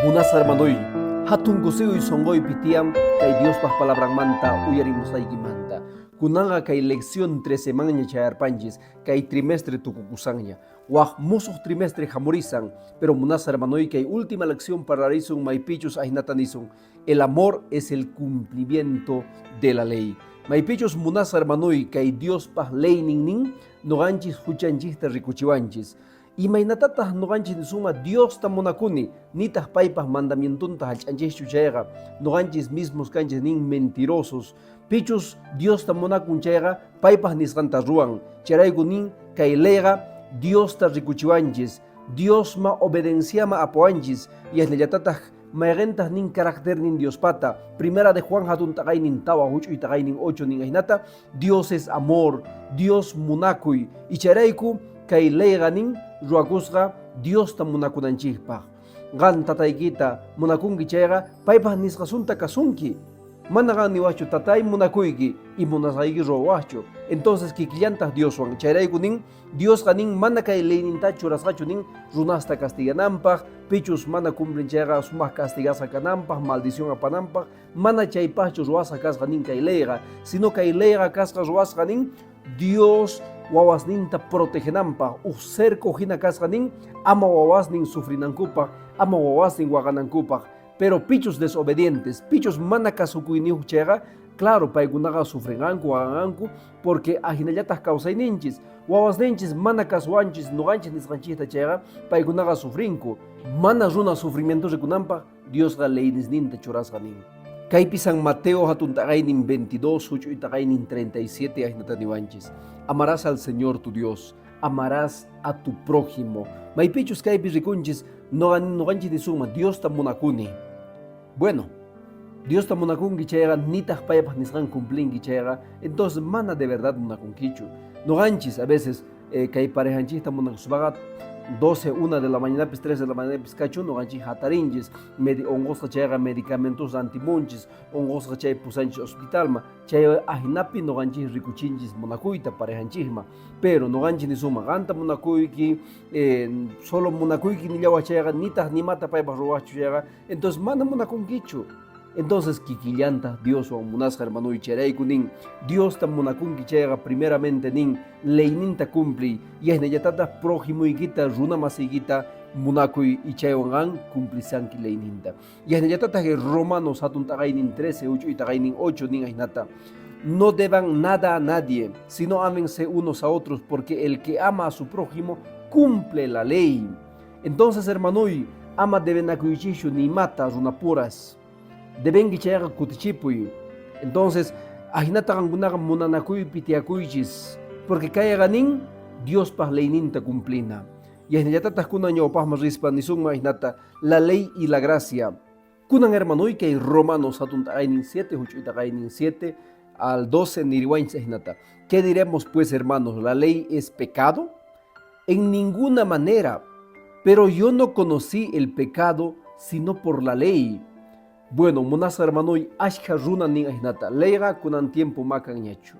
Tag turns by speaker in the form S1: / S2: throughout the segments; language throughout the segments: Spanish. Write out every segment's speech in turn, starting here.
S1: Buenas hermanoy, hatun kusiuy songoy pitiam, kay Dios pas palabran manta, uyarimusay manta. Kunanga kay lección 13 mangnya chayar panjis, kay trimestre tukukusangnya. Wah musuh trimestre jamorizan, pero buenas hermanoy kay última lección para rizun maipichus ainatanizun. El amor es el cumplimiento de la ley. Maipichus buenas hermanoy kay Dios pas ley nin, no ganchis huchanchis rikuchiwanchis. Y mainatatas no ganchis de suma Dios tamonakuni, nitas paipas mandamientuntas halchanchis chuchayga, no ganchis mismos canches nin mentirosos, pichus Dios tamonakun chayga, paipas nisganta ruan, charaygu nin kailega, Dios ta rikuchiwanchis, Dios ma obedenciama apoanchis, y esleyatatah maerentas nin carácter nin Dios pata, primera de Juan hatun tagay nin tawa hucho y tagay nin 8 nin ainata, Dios es amor, Dios munakuy, y charayku kay leiga nin ruakusga Dios ta munakunanchikpaq. Gan tataykita munakunki chayga paypaq nisqasunta kasunki. Mana gan niwachu tatay munakuyki y munasayki ruwachu. Entonces kikillantas Dioswan chayrayku nin Dios ganin mana kay leyninta churasqachu nin runasta castigananpaq, pichus mana cumplen chayga sumaq castigasa kananpaq, maldición apananpaq, mana chaypaqchu ruwasqa kasqa nin kay leyga, sino kay leyga kasqa ruwasqa nin Dios wawasninta protegenanpaq, cerco hina kasqanin, ama wawasnin sufrinankupaq, ama wawasnin waqanankupaq. Pero pichos desobedientes, pichos mana kasukuyniuq chayqa, claro, paykunaqa sufrinanku, waqananku, porque ahinallatas kawsayninchis, wawasninchis mana kasuanchis, nuqanchis nisqanchista chayqa, paykunaqa sufrinku. Mana runa sufrimiento rikunanpaq, Diosqa leynisninta churasqanin. Kaypi San Mateo hatun tagaynin 22, huchuy tagaynin 37 ahinataniwanchis. Amarás al Señor tu Dios, amarás a tu prójimo. Maypichus kaypi rikunchis, no ganchis ni suma, Dios ta munakuni. Bueno, Dios ta munakunki chayga, nitas paypas nisqan cumplinki chayga, entonces mana de verdad munakunkichu. No ganchis a veces, kay parejanchista munakusbaga, 12, 1 de la mañana, 3 de la mañana, cachu, no ganchis hatarinchis, ongosqa chayga medicamentos antimunchis, ongosqa chay pusanchis hospitalma, chay ahinapi no ganchis rikuchinchis munakuyta parejanchisma, pero no ganchis ni suma, ganta munakuyki, solo munakuyki ni llawa chayga, nitas ni mata paypas ruwachu chayga, entonces mana munakunkichu. Entonces kikillanta Dios o munasqa hermano y cherayku nin Dios ta munakunki chayga primeramente nin leyninta cumpli y esnellatata prójimoykita runamasiykita munakuy y chaywan cumplisanki leyninta y esnellatata que Romanos hatun tagaynin 13 8 y tagaynin 8 nin ahnata no deban nada a nadie sino ámense unos a otros porque el que ama a su prójimo cumple la ley. Entonces hermanoy ama deben akuychishu ni mata runapuras deben gichayga kutichipuy. Entonces, ahinata kangunaga munanakuy pitiakuychis, porque kaya ganin Dios pas leyninta cumplina. Y ahinayatatas kunan ñawpajma rispa nisungma ahinata la ley y la gracia. Kunan hermanoy que Romanos hatun tagaynin 7, huchuy tagaynin 7 al 12 niriwanchis ahinata. ¿Qué diremos pues hermanos? ¿La ley es pecado? En ninguna manera. Pero yo no conocí el pecado sino por la ley. Bueno, munas hermanoy ashka runa nin ahinata, leiga kunan tiempo makan ñachu.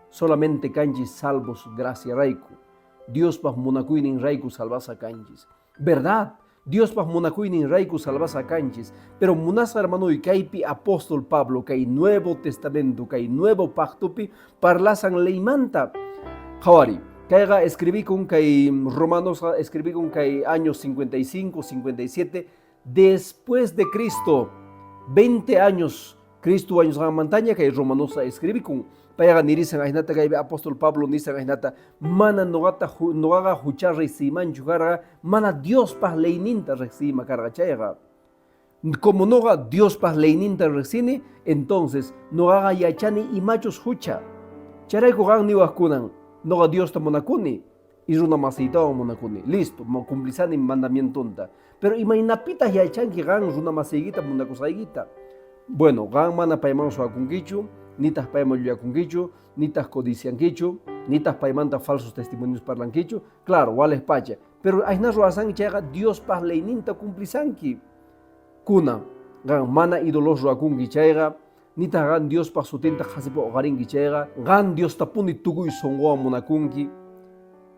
S1: Solamente kanchis salvos gracia raiku. Dios pas munakuy nin raiku salvasa kanchis. ¿Verdad? Dios pas munakuy nin raiku salvasa kanchis. Pero munas hermanoy kaypi apóstol Pablo, kay Nuevo Testamento, kay Nuevo Pactupi, parlasan leymanta. Hawari, kayga escribí con kay Romanos, escribí con kay años 55, 57, después de Cristo. 20 años Cristo años en montaña que Romanos escribí con payaga nirisan ahinata que apóstol Pablo nisan ahinata mana no haga huchar reciman chugarga mana Dios pas leyninta recima carga chayga como no haga Dios pas leyninta recine entonces no haga yachani y machos hucha charay kogan ni wakunan no haga Dios tamonakuni y una masita o monakuni listo mo cumplizan en mandamiento pero imainapita yachanki gan una masiguita mundakusaiguita bueno gan mana paiman su akunkichu nitas paiman yakunkichu nitas codiciankichu nitas paimanta falsos testimonios parlankichu claro wales pacha pero aina ruasan chaga Dios pas leyninta cumplizanki kuna gan mana idolos ruakunki chayga nitas gan Dios pas sutenta hasipo ogarinki chayga gan Dios tapuni tukuy songoa munakunki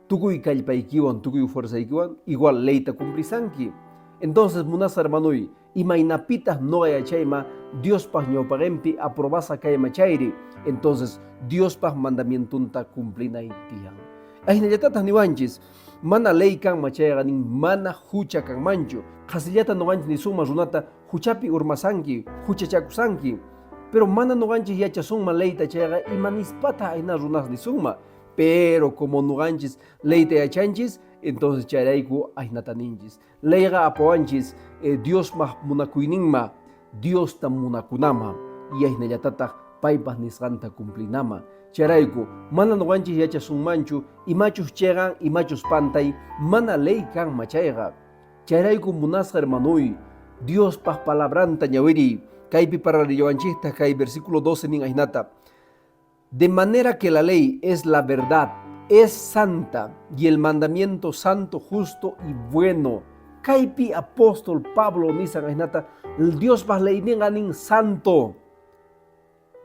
S1: tukuy kallpaykiwan, tukuy fuerzaykiwan, igual leyta cumplisanki. Entonces, munas hermanui, imainapitas no ayachayma, Dios pas ñawpagempi aprobasa kayma chayri. Entonces, Dios pas mandamientunta cumplina itian. Ahinallatatas niwanchis, mana ley kan machayga nin mana hucha kan mancho. Qasillata noganchis ni suma runata huchapi urmasanki, huchachakusanki. Pero mana noganchis yachasunma leyta chayga imanispata ayna runas ni suma. Pero como noganchis leyta yachanchis, entonces chayrayku aynataninchis. Leyga apawanchis Dios mah munakuyninma, Dios ta munakunama. Y aynallatataq paypas nisqanta cumplinama. Chayrayku mana noganchis yachasunmanchu imachus chegan imachus pantay mana ley kan machayga. Chayrayku munasqa hermanuy, Dios pas palabranta ñawiri. Kaypi pararillawanchista kay versículo 12 nin aynata. De manera que la ley es la verdad, es santa, y el mandamiento santo, justo y bueno. Kaypi apóstol Pablo nisan aynata, el Dios pas ley nin santo.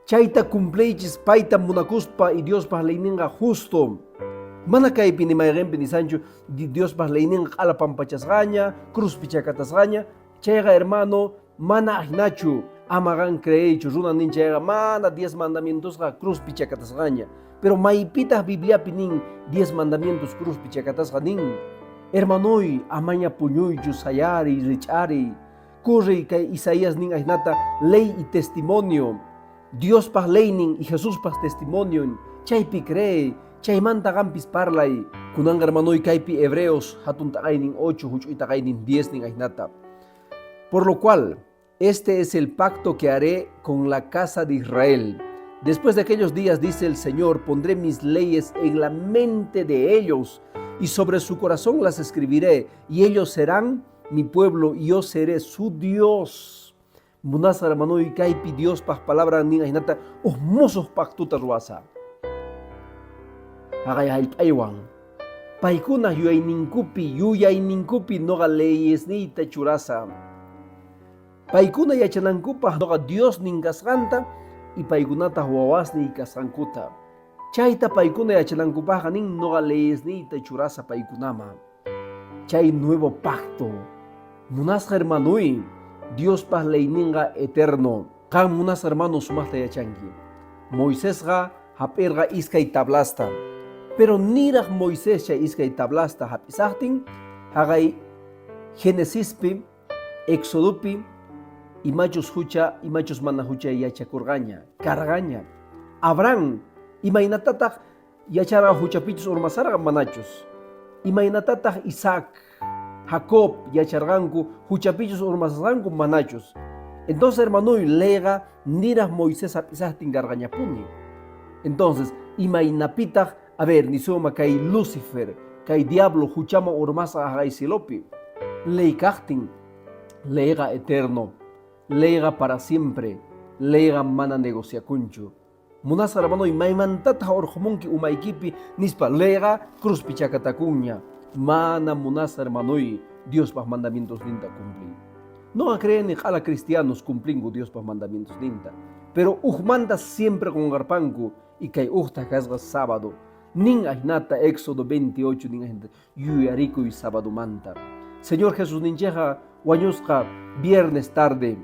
S1: Chayta cumpleychis paita munakuspa y Dios pas ley ninga justo. Mana kaypi ni maygempi ni sancho, Dios pas ley ninga alapampachasgaña, cruz pichakatasgaña. Chayga hermano, mana ajnachu, amagan creechu, runa nin chayga, mana 10 mandamientos ga cruz pichakatasgaña. Pero maipitas Biblia pinin 10 mandamientos cruz pichakatasganin. Hermanoy, amaña puñuychu sayari, richari, corre kay Isaías nin ajnata, ley y testimonio. Dios pas ley nin y Jesús pas testimonio. Chaypi cree, chaymanta gampis parlay. Kunanga hermanoy kaypi Hebreos, hatun tagay nin 8, huchuy tagay nin 10 nin ajnata. Por lo cual, este es el pacto que haré con la casa de Israel. Después de aquellos días, dice el Señor, pondré mis leyes en la mente de ellos y sobre su corazón las escribiré, y ellos serán mi pueblo y yo seré su Dios. Munasa hermano y kaipi Dios pas palabra ni ainata osmosos pactuta ruasa. Agay paiwan. Paikuna yuyay ninkupi noga leyes ni techurasa. Paikuna yachanankupa noga Dios ningasganta y paikunata huawasni kasankuta. Chayta paikuna yachanankupa nin noga leyes ni techurasa paikunama. Chay nuevo pacto. Munas hermanui Dios pas leininga eterno. Kan munas hermanos sumasta yachanki. Moisés ga haperga iskay tablasta. Pero nirag Moisés ya iskay tablasta hapisahtin hagay Genesispi, Exodupi, imachos hucha, imachos mana hucha yachakurgaña, cargaña. Abraham, imainatatak yachara huchapichos ormasara manachos. Imainatatak Isaac, Jacob yacharganku huchapichos ormasarganku manachos. Entonces hermano lega nirag Moisés hapisahtin gargañapuni. Entonces, imainapitak a ver, ni soma kay Lucifer, kay diablo huchama ormasa agay silopi. Leikachtin, leiga eterno, leiga para siempre, leiga mana negociacuncho. Munas hermano y maimantata orjomonki umaikipi nispa leiga cruz pichacatacuña. Mana munas hermano y Dios pas mandamientos ninta cumplir. No creen ni jala cristianos cumplingo Dios pas mandamientos ninta. Pero manda siempre con garpanco y kay casga sábado. Nin ajnata Éxodo 28 nin ajnata yuyarico y sábado manta. Señor Jesús nincheja wañusqa viernes tarde.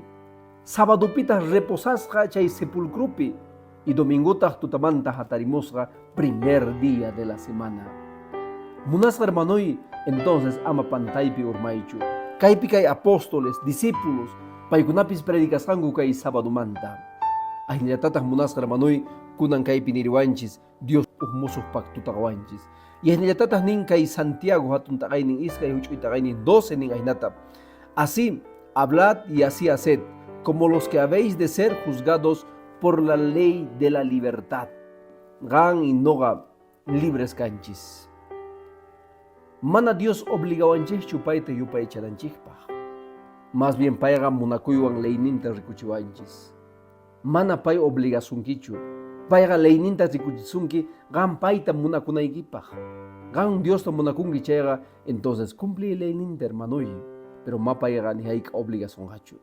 S1: Sábado pita reposasqa chay sepulcrupi y domingotaq tutamanta hatarimosqa primer día de la semana. Munas hermanoy entonces ama pantaypi urmaychu. Kaypi kay apóstoles, discípulos, paykunapis predikasqanku kay sábado manta. Ajnatataq munas hermanoy kunan kaypi niriwanchis Dios musuh pactuta gawanchis. Y en el nin kay Santiago hatun tagay nin iskay huchuy tagay nin 12 nin ainata. Así hablad y así haced, como los que habéis de ser juzgados por la ley de la libertad. Gan y noga libres canchis. Mana Dios obligawanchis chupayte yupay charanchikpaj. Más bien payga munakuywan ley ninta rikuchiwanchis. Mana pay obligasunkichu. Payga leyninta rikuchisunki gan payta munakunaykipaj. Gan Dios ta munakunki chayga, entonces cumple leyninta hermanoy. Pero ma payga ni hayka obligación hachu.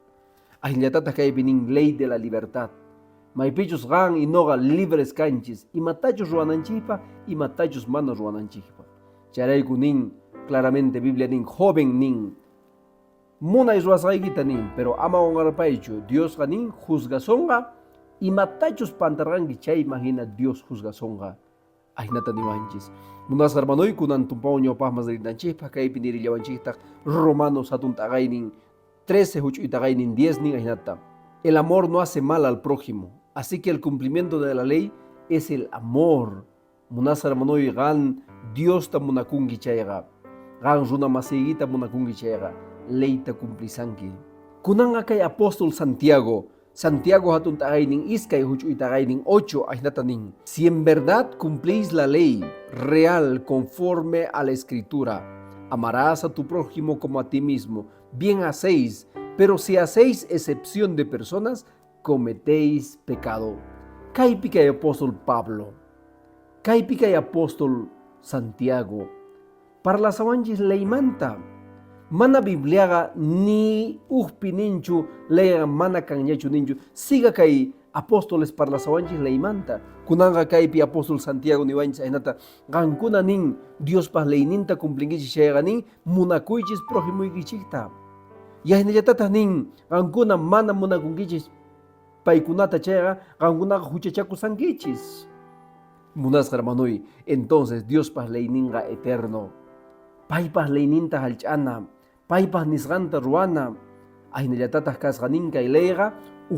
S1: Ajillatata kay binin ley de la libertad. Maypichus gan y noga libres canchis. Y matachos ruananchipa y matachos mana ruananchipa. Charayku nin, claramente Biblia nin, joven nin. Muna isruasqaykita nin, pero ama ongarpaychu Dios nin juzgasonga y matachos pantarranki chay imagina Dios juzgasonga. Ahinata niwanchis. Munas hermanoy kunan tumpaw ñawpaqmas rinanchikpaq kaypi nirillawanchikta Romanos hatun t'aqaynin 13 huch'uy t'aqaynin 10 nin ahinata. El amor no hace mal al prójimo, así que el cumplimiento de la ley es el amor. Munas hermanoy gan Dios ta munakunki chayqa, gan runa masiyta munakunki chayqa, leyta cumplisanki. Kunanga kay apóstol Santiago hatun t'aqaynin iskay huch'uy t'aqaynin 8 ahinata nin. Si en verdad cumplís la ley real conforme a la escritura, amarás a tu prójimo como a ti mismo, bien hacéis, pero si hacéis excepción de personas, cometéis pecado. Kaypi kay apóstol Pablo, kaypi kay apóstol Santiago, parlasawanchis leymanta, mana Bibliaga ni ninchu leya mana kanyachu ninchu, siga kay apóstoles parlasawanchis leymanta, kunanga kaypi apóstol Santiago niwanchis aynata, gankuna nin Dios pas leyninta cumplinkichis chayqa nin munakuychis prójimuykichikta. Yahinallatata nin gankuna mana munakunkichis paykunata chayqa qankunaqa huchachakusankichis. Munasqa hermanoy, entonces Dios pas leyninqa eterno. Paypas leyninta hallch'ana, paypas nisqanta ruana. Ahinallatata kasqa nin kay leyqa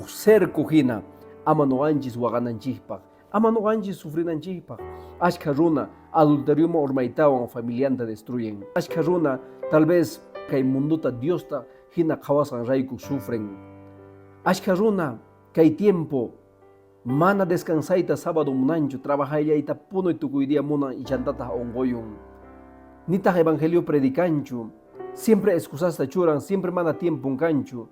S1: cerco hina, ama noqanchis waqananchikpaq, ama noqanchis sufrinanchikpaq. Ashka runa adulteriuma urmaytawan familianta destruyen. Ashka runa tal vez kay munduta Diosta hina qhawasqan rayku sufren. Ashka runa kay tiempo mana descansayta sábado munanchu, trabajayayta punoy tukuy día munan y chantata ongoyun. Nitaq evangelio predicanchu, siempre excusasta churan, siempre mana tiempo canchu.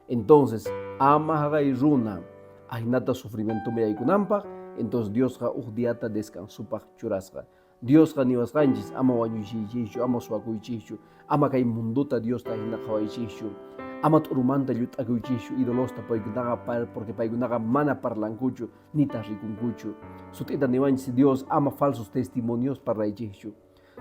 S1: Entonces, ama hagay runa, ahinata sufrimiento me yaykunampaq, entonces Dios ha diata descansupaq churasqa. Dios ha niwasqanchis ama wañuchiychischu, ama suwakuychischu, ama kay munduta Dios ta hina qhawaychischu. Ama t'urumanta llut'akuychischu idolosta paykunaqa porque paykunaqa mana parlankuchu nita rikunkuchu. Sut'ita niwanchis Dios ama falsos testimonios parlaychischu.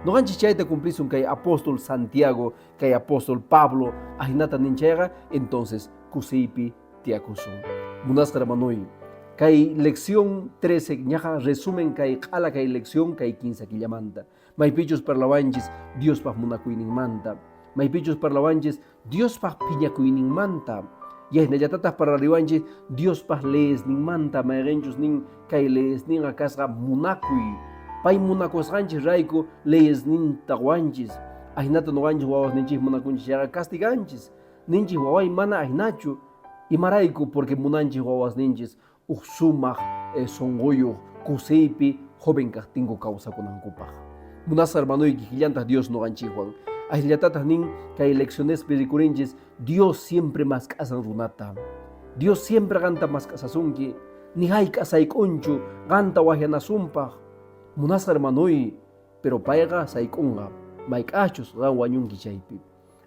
S1: Noqanchis chayta cumplisun kay apóstol Santiago, kay apóstol Pablo, ahinata ninchayqa, entonces kusiypi tiakusun. Munasqa hermanoy, kay lección 13 ñaqa resumen kay q'ala kay lección kay 15 killamanta. Maypichus parlawanchis Dios paq munakuyninmanta. Maypichus parlawanchis Dios paq piñakuyninmanta. Yahinallatata parlariwanchis Dios paq leesninmanta, mayqinchus nin kay leesninqa kasqa munakuy. Pay munakusqanchis rayku leesninta wanchis. Ahinata noqanchis wawasninchis munakunchis yaqa castiganchis. Ninchis waway mana ahinachu. Imarayku porque munanchis wawasninchis sumaq songoyuq kusiypi joven kaqtinku kawsakunankupaq. Munasqa hermanoy kikillantas Dios noqanchikwan. Ayllatata nin kay leccionespi rikurinchis Dios siempre mask'asan runata. Dios siempre qanta mask'asasunki. Ni hay k'asaykunchu qanta wahyanasunpaq. Munasqa hermanoy, pero payqa sayk'unqa mayk'achus qan wañunki chaypi.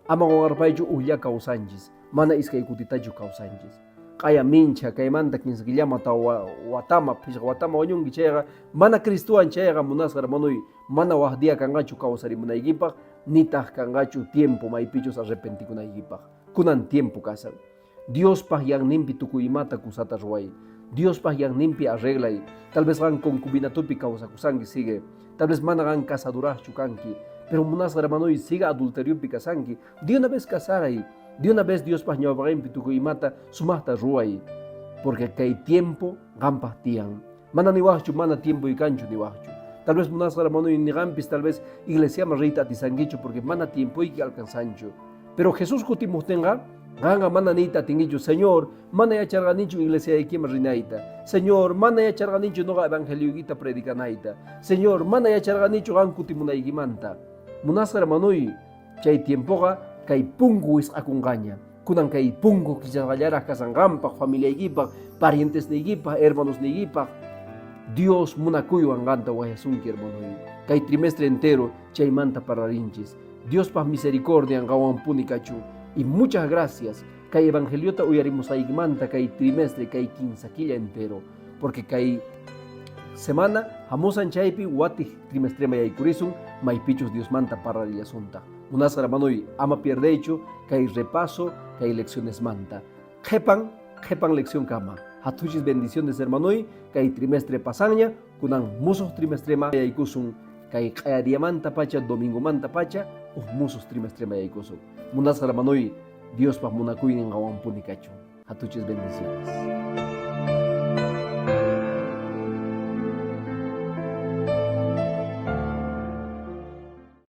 S1: Ama qunqarpaychu uqlla kawsanchis, mana iskay kutitachu kawsanchis. Qaya mincha kaymanta 15 killamanta watama phishqa watama wañunki chayqa mana Cristuwan chayqa munasqa hermanoy, mana waqdiya kanqachu kawsarimunaykipaq, nitaq kanqachu tiempo maypichus arrepentikunaykipaq. Kunan tiempo kasan. Dios paq yanninpi tukuymata kusata ruway. Dios paq yanninpi arreglay. Tal vez qan concubinatupi kawsakusanki sigue. Tal vez mana qan casaduraqchu kanki. Pero munasqa hermanoy, siga adulteriopi kasanki. De una vez kasaray. De una vez Dios paq ñawpaqinpi tukuymata sumaqta ruway. Porque kay tiempo qanpaq tiyan. Mana niwaqchu, mana tiempo ikanchu niwaqchu. Tal vez munasqa hermanoy niqanpis tal vez iglesiaman riyta atisankichu porque mana tiempoyki alcanzanchu. Pero Jesús kutimuqtinqa qanqa mana niyta atinkichu, Señor, mana yacharqanichu iglesiaykiman rinayta. Señor, mana yacharqanichu noqa evangelioykita predicanayta. Señor, mana yacharqanichu qan kutimunaykimanta. Munasqa hermanoy, chay tiempoqa kay punku wisq'akunqaña. Kunan kay punku kichasqallaraq kasanqanpaq, familiaykipaq, parientesniykipaq, hermanosniykipaq. Dios munakuywan qanta wayasunki hermanoy. Kay trimestre entero chaymanta parlarinchis. Dios paq misericordia qawan punikachu. Y muchas gracias kay evangeliota uyarimusaykimanta kay trimestre kay 15 killa entero. Porque kay semana hamusan chaypi watij trimestrema yaykurisun maypichus Dios manta parlarillasunta. Munasqa hermanoy, ama pierdeychu kay repaso, kay lecciones manta. Kepan lección kama. Hatuchis bendiciones hermanoy, kay trimestre pasaña, kunang musos trimestre ma yaykusun, kay kaya diamanta pacha, domingo manta pacha, musos trimestre ma yaykusun. Munas hermanoy, Dios pa munakuy ng awampuni kacho. Hatuchis bendiciones.